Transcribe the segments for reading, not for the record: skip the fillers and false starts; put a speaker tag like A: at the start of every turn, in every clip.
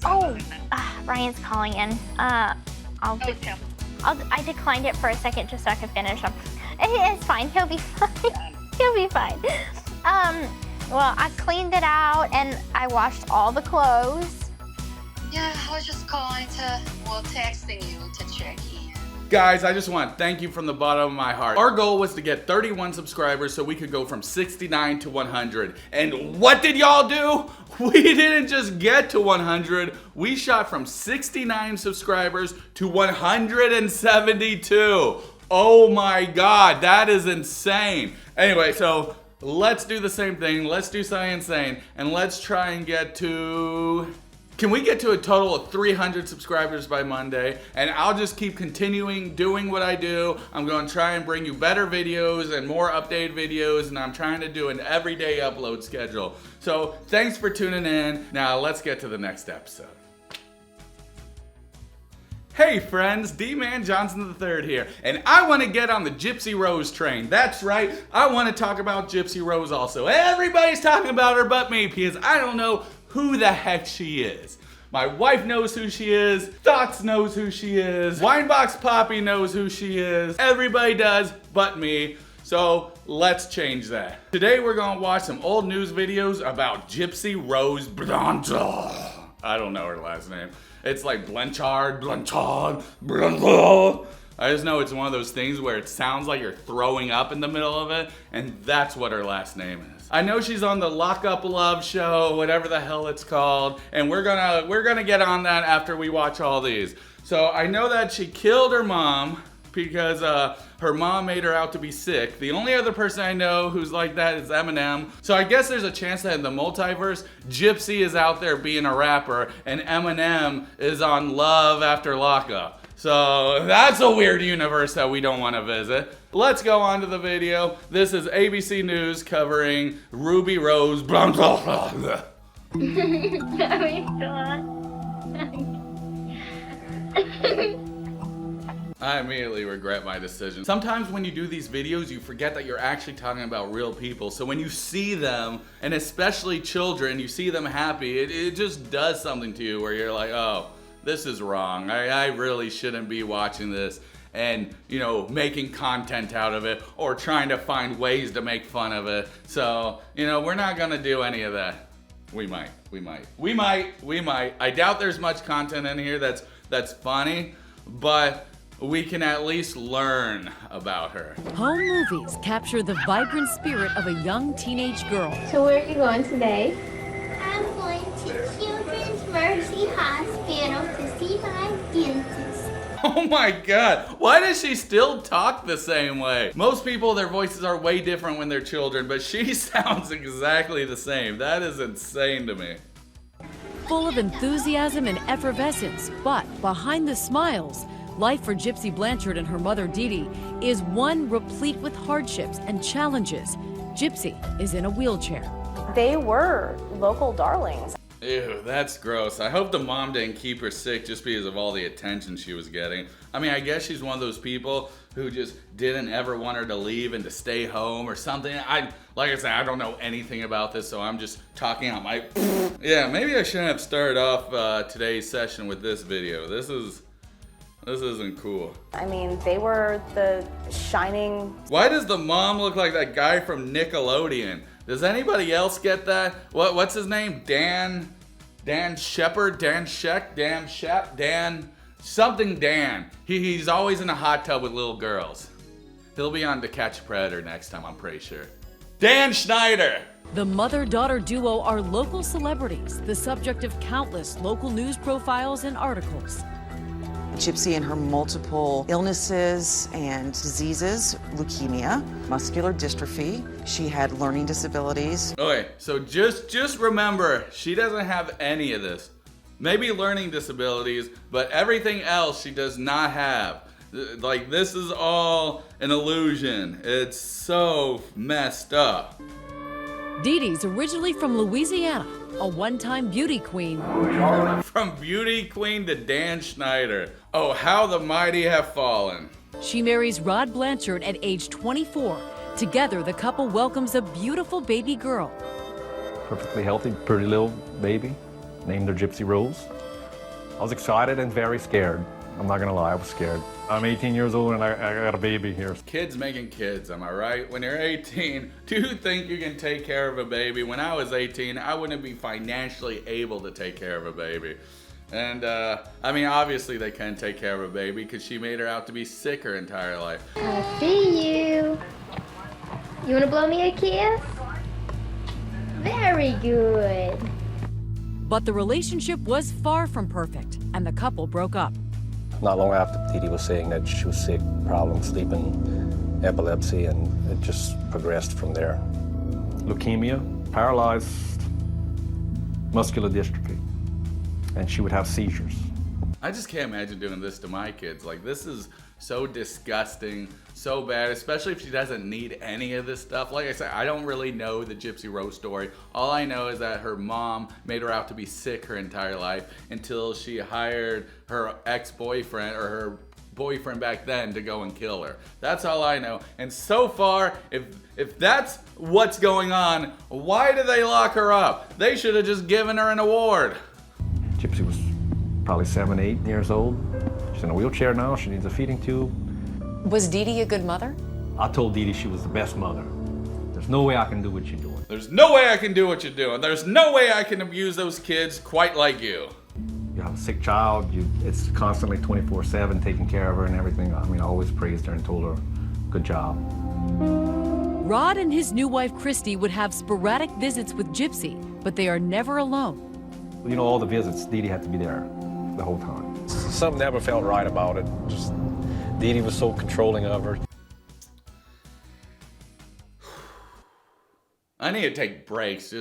A: Oh, Ryan's calling in. I declined it for a second just so I could finish up. It's fine. He'll be fine. He'll be fine. Well, I cleaned it out and I washed all the clothes.
B: Yeah, I was just calling texting you to check in.
C: Guys, I just want to thank you from the bottom of my heart. Our goal was to get 31 subscribers so we could go from 69 to 100. And what did y'all do? We didn't just get to 100. We shot from 69 subscribers to 172. Oh my God, that is insane. Anyway, so let's do the same thing. Let's do something insane. And let's try and get to... Can we get to a total of 300 subscribers by Monday? And I'll just keep continuing doing what I do. I'm going to try and bring you better videos and more updated videos, and I'm trying to do an everyday upload schedule. So thanks for tuning in. Now let's get to the next episode. Hey friends, Dee-man Johnson III here, and I want to get on the Gypsy Rose train. That's right, I want to talk about Gypsy Rose also. Everybody's talking about her but me, because I don't know who the heck she is. My wife knows who she is, Thoughts knows who she is, Winebox Poppy knows who she is, everybody does but me. So let's change that. Today we're gonna watch some old news videos about Gypsy Rose Blanchard. I don't know her last name. It's like Blanchard. I just know it's one of those things where it sounds like you're throwing up in the middle of it, and that's what her last name is. I know she's on the Lock Up Love show, whatever the hell it's called, and we're gonna get on that after we watch all these. So I know that she killed her mom because her mom made her out to be sick. The only other person I know who's like that is Eminem. So I guess there's a chance that in the multiverse, Gypsy is out there being a rapper and Eminem is on Love After Lockup. So that's a weird universe that we don't want to visit. Let's go on to the video. This is ABC News covering Ruby Rose Blanchard. I immediately regret my decision. Sometimes when you do these videos, you forget that you're actually talking about real people. So when you see them, and especially children, you see them happy, it just does something to you where you're like, oh, this is wrong. I really shouldn't be watching this and, you know, making content out of it or trying to find ways to make fun of it. So, you know, we're not gonna do any of that. We might. I doubt there's much content in here that's funny, but we can at least learn about her.
D: Home movies capture the vibrant spirit of a young teenage girl.
E: So where are you going today?
F: I'm going to Children's Mercy Hospital to see my dentist.
C: Oh my God, why does she still talk the same way? Most people, their voices are way different when they're children, but she sounds exactly the same. That is insane to me.
D: Full of enthusiasm and effervescence, but behind the smiles, life for Gypsy Blanchard and her mother Dee is one replete with hardships and challenges. Gypsy is in a wheelchair.
E: They were local darlings.
C: Ew, that's gross. I hope the mom didn't keep her sick just because of all the attention she was getting. I mean, I guess she's one of those people who just didn't ever want her to leave and to stay home or something. Like I said, I don't know anything about this, so I'm just talking out my... Yeah, maybe I shouldn't have started off today's session with this video. This isn't cool.
E: I mean, they were the shining...
C: Why does the mom look like that guy from Nickelodeon? Does anybody else get that? What's his name? Dan Shepard? Dan Sheck? Dan Shep? Dan... Something Dan. He's always in a hot tub with little girls. He'll be on To Catch a Predator next time, I'm pretty sure. Dan Schneider!
D: The mother-daughter duo are local celebrities, the subject of countless local news profiles and articles.
G: Gypsy and her multiple illnesses and diseases, leukemia, muscular dystrophy. She had learning disabilities.
C: Okay, so just remember, she doesn't have any of this. Maybe learning disabilities, but everything else she does not have. Like, this is all an illusion. It's so messed up.
D: Dee's originally from Louisiana, a one-time beauty queen.
C: From beauty queen to Dan Schneider. Oh, how the mighty have fallen.
D: She marries Rod Blanchard at age 24. Together, the couple welcomes a beautiful baby girl.
H: Perfectly healthy, pretty little baby. Named her Gypsy Rose. I was excited and very scared. I'm not gonna lie, I was scared. I'm 18 years old and I got a baby here.
C: Kids making kids, am I right? When you're 18, do you think you can take care of a baby? When I was 18, I wouldn't be financially able to take care of a baby. And I mean, obviously they can take care of a baby because she made her out to be sick her entire life.
F: I see you. You wanna blow me a kiss? Very good.
D: But the relationship was far from perfect, and the couple broke up.
H: Not long after, Dee was saying that she was sick, problems sleeping, epilepsy, and it just progressed from there. Leukemia, paralyzed, muscular dystrophy, and she would have seizures.
C: I just can't imagine doing this to my kids. Like, this is so disgusting, so bad, especially if she doesn't need any of this stuff. Like I said, I don't really know the Gypsy Rose story. All I know is that her mom made her out to be sick her entire life until she hired her ex-boyfriend, or her boyfriend back then, to go and kill her. That's all I know. And so far, if that's what's going on, why did they lock her up? They should have just given her an award.
H: Gypsy was probably 7, 8 years old. She's in a wheelchair now, she needs a feeding tube.
I: Was Dee a good mother?
H: I told Dee she was the best mother. There's no way I can do what you're doing.
C: There's no way I can do what you're doing. There's no way I can abuse those kids quite like you.
H: You have a sick child, it's constantly 24/7 taking care of her and everything. I mean, I always praised her and told her, good job.
D: Rod and his new wife, Christy, would have sporadic visits with Gypsy, but they are never alone.
H: You know, all the visits, Dee had to be there the whole time. Something never felt right about it. Just, Dee was so controlling of her.
C: I need to take breaks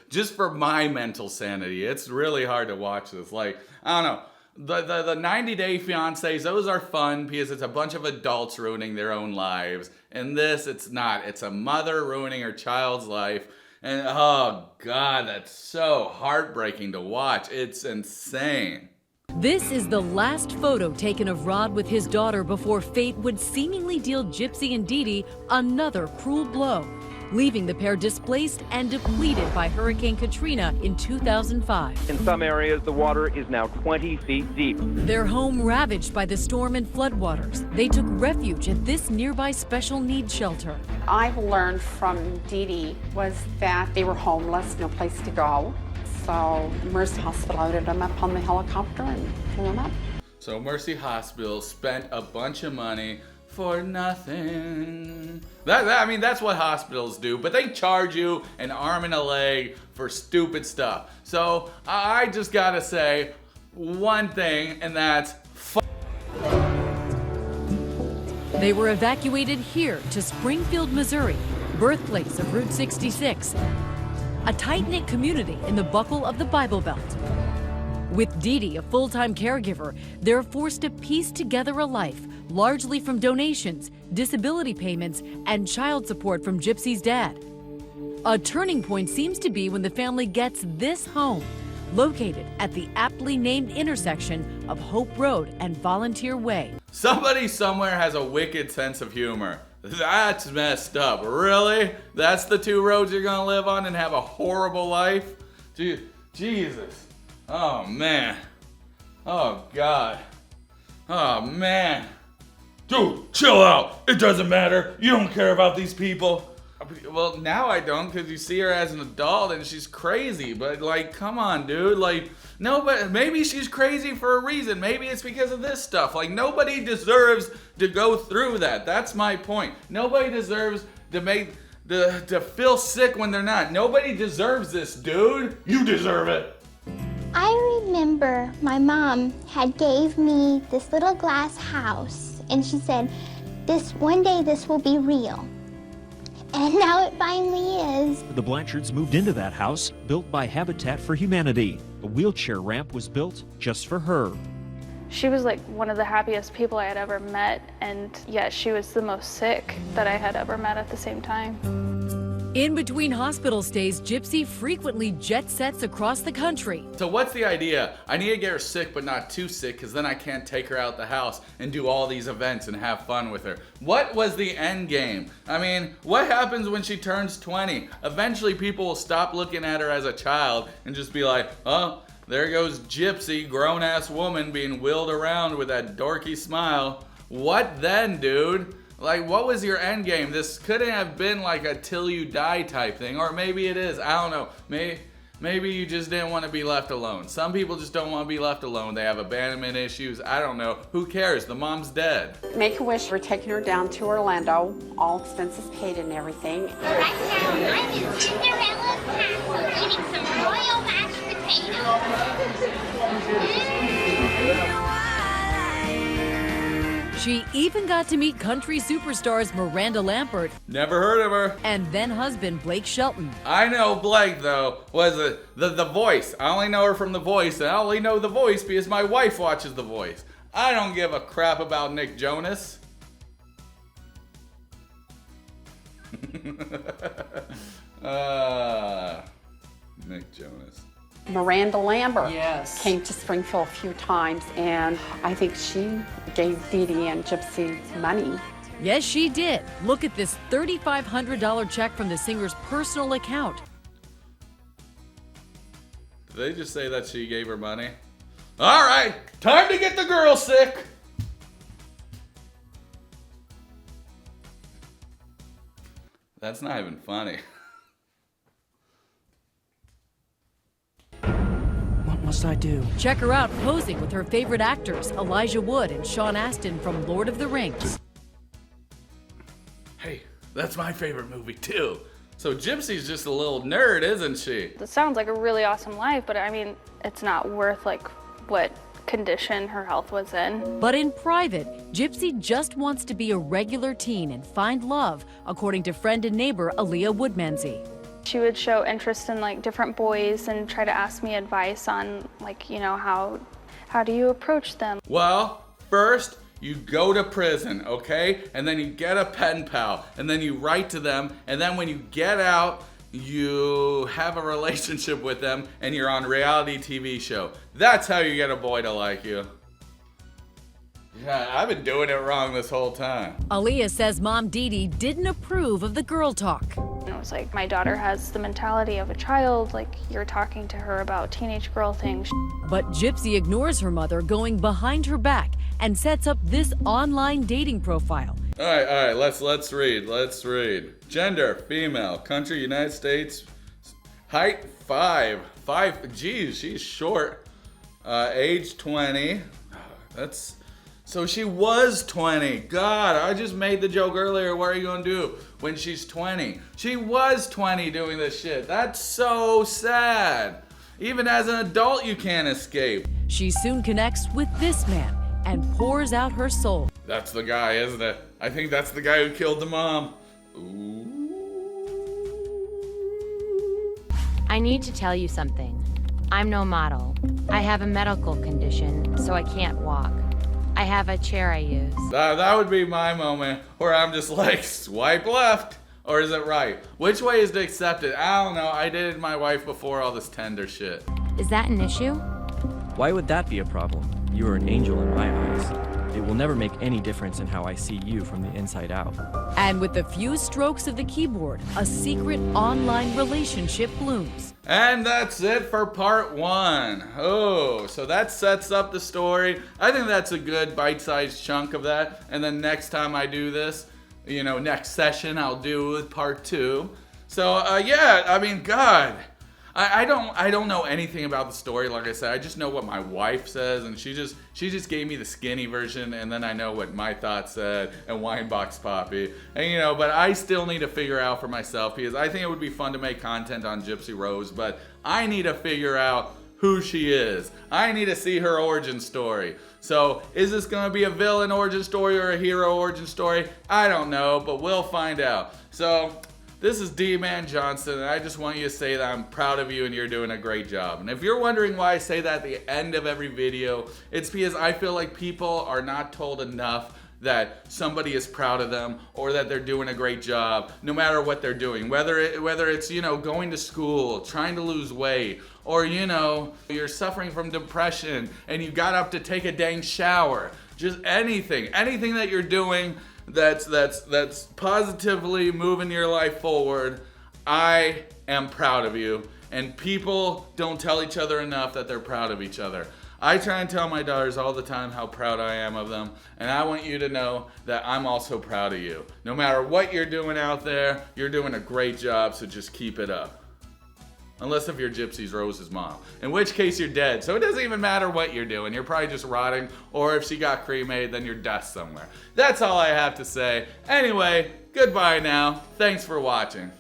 C: just for my mental sanity. It's really hard to watch this. Like, I don't know. The 90 Day Fiancés, those are fun because it's a bunch of adults ruining their own lives. And this, it's not. It's a mother ruining her child's life. And oh God, that's so heartbreaking to watch. It's insane.
D: This is the last photo taken of Rod with his daughter before fate would seemingly deal Gypsy and Dee another cruel blow, leaving the pair displaced and depleted by Hurricane Katrina in 2005.
J: In some areas, the water is now 20 feet deep.
D: Their home ravaged by the storm and floodwaters. They took refuge at this nearby special needs shelter.
K: I've learned from Dee was that they were homeless, no place to go. So Mercy Hospital loaded them up on the helicopter and flew them up.
C: So Mercy Hospital spent a bunch of money for nothing. I mean, that's what hospitals do, but they charge you an arm and a leg for stupid stuff. So I just gotta say one thing, and that's
D: They were evacuated here to Springfield, Missouri, birthplace of Route 66, a tight-knit community in the buckle of the Bible Belt. With Dee a full-time caregiver, they're forced to piece together a life largely from donations, disability payments, and child support from Gypsy's dad. A turning point seems to be when the family gets this home, located at the aptly named intersection of Hope Road and Volunteer Way.
C: somebody somewhere has a wicked sense of humor. That's messed up. Really? That's the two roads you're gonna live on and have a horrible life? Jesus. Oh man. Oh God. Oh man. Dude, chill out. It doesn't matter. You don't care about these people. Well, now I don't, because you see her as an adult and she's crazy. But like, come on, dude. Like, nobody, maybe she's crazy for a reason. Maybe it's because of this stuff. Like, nobody deserves to go through that. That's my point. Nobody deserves to feel sick when they're not. Nobody deserves this, dude. You deserve it.
F: I remember my mom had gave me this little glass house, and she said, one day this will be real. And now it finally is.
L: The Blanchards moved into that house, built by Habitat for Humanity. A wheelchair ramp was built just for her.
M: She was like one of the happiest people I had ever met, and yet she was the most sick that I had ever met at the same time.
D: In between hospital stays, Gypsy frequently jet sets across the country.
C: So what's the idea? I need to get her sick, but not too sick, because then I can't take her out the house and do all these events and have fun with her. What was the end game? I mean, what happens when she turns 20? Eventually people will stop looking at her as a child and just be like, oh, There goes Gypsy, grown-ass woman being wheeled around with that dorky smile. What then, dude? Like, what was your end game? This couldn't have been like a till you die type thing, or maybe it is. I don't know. Maybe you just didn't want to be left alone. Some people just don't want to be left alone. They have abandonment issues. I don't know. Who cares? The mom's dead.
K: Make-A-Wish, we're taking her down to Orlando, all expenses paid and everything.
F: Right now, I'm in Cinderella's castle eating some royal mashed potatoes.
D: She even got to meet country superstars Miranda Lambert.
C: Never heard of her.
D: And then husband Blake Shelton.
C: I know Blake, though, was the Voice. I only know her from The Voice, and I only know The Voice because my wife watches The Voice. I don't give a crap about Nick Jonas. Nick Jonas.
K: Miranda Lambert
I: Yes.
K: came to Springfield a few times, and I think she gave Dee Dee and Gypsy money.
D: Yes, she did. Look at this $3,500 check from the singer's personal account.
C: Did they just say that she gave her money? All right, time to get the girl sick. That's not even funny.
I: What must I do?
D: Check her out posing with her favorite actors, Elijah Wood and Sean Astin from Lord of the Rings.
C: Hey, that's my favorite movie too. So Gypsy's just a little nerd, isn't she?
M: It sounds like a really awesome life, but I mean, it's not worth like what condition her health was in.
D: But in private, Gypsy just wants to be a regular teen and find love, according to friend and neighbor Aaliyah Woodmansey.
M: She would show interest in like different boys and try to ask me advice on like, you know, how do you approach them?
C: Well, first you go to prison, okay? And then you get a pen pal, and then you write to them, and then when you get out, you have a relationship with them, and you're on a reality TV show. That's how you get a boy to like you. Yeah, I've been doing it wrong this whole time.
D: Aaliyah says mom Dee Dee didn't approve of the girl talk.
M: It was like, my daughter has the mentality of a child, like you're talking to her about teenage girl things.
D: But Gypsy ignores her mother, going behind her back, and sets up this online dating profile.
C: All right, let's read. Gender, female, country, United States, height 5, geez, she's short. Age 20, so she was 20. God, I just made the joke earlier, what are you gonna do when she's 20? She was 20 doing this shit. That's so sad. Even as an adult, you can't escape.
D: She soon connects with this man and pours out her soul.
C: That's the guy, isn't it? I think that's the guy who killed the mom. Ooh.
N: I need to tell you something. I'm no model. I have a medical condition, so I can't walk. I have a chair I use.
C: That would be my moment where I'm just like, swipe left. Or is it right? Which way is to accept it? I don't know. I dated my wife before all this tender shit.
N: Is that an issue?
O: Why would that be a problem? You are an angel in my eyes. It will never make any difference in how I see you from the inside out.
D: And with a few strokes of the keyboard, a secret online relationship blooms.
C: And that's it for part 1. Oh, so that sets up the story. I think that's a good bite-sized chunk of that. And then next time I do this, you know, next session I'll do with part 2. So yeah, I mean, God, I don't know anything about the story. Like I said, I just know what my wife says, and she just gave me the skinny version, and then I know what my thoughts said and Winebox Poppy, and you know, but I still need to figure out for myself because I think it would be fun to make content on Gypsy Rose, but I need to figure out who she is. I need to see her origin story. So is this gonna be a villain origin story or a hero origin story? I don't know, but we'll find out. So this is Dee-man Johnson, and I just want you to say that I'm proud of you and you're doing a great job. And if you're wondering why I say that at the end of every video, it's because I feel like people are not told enough that somebody is proud of them or that they're doing a great job no matter what they're doing. Whether it's, you know, going to school, trying to lose weight, or, you know, you're suffering from depression and you got up to take a dang shower. Just anything that you're doing that's positively moving your life forward, I am proud of you. And people don't tell each other enough that they're proud of each other. I try and tell my daughters all the time how proud I am of them, and I want you to know that I'm also proud of you. No matter what you're doing out there, you're doing a great job, so just keep it up. Unless if you're Gypsy Rose's mom, in which case you're dead, so it doesn't even matter what you're doing. You're probably just rotting, or if she got cremated, then you're dust somewhere. That's all I have to say. Anyway, goodbye now. Thanks for watching.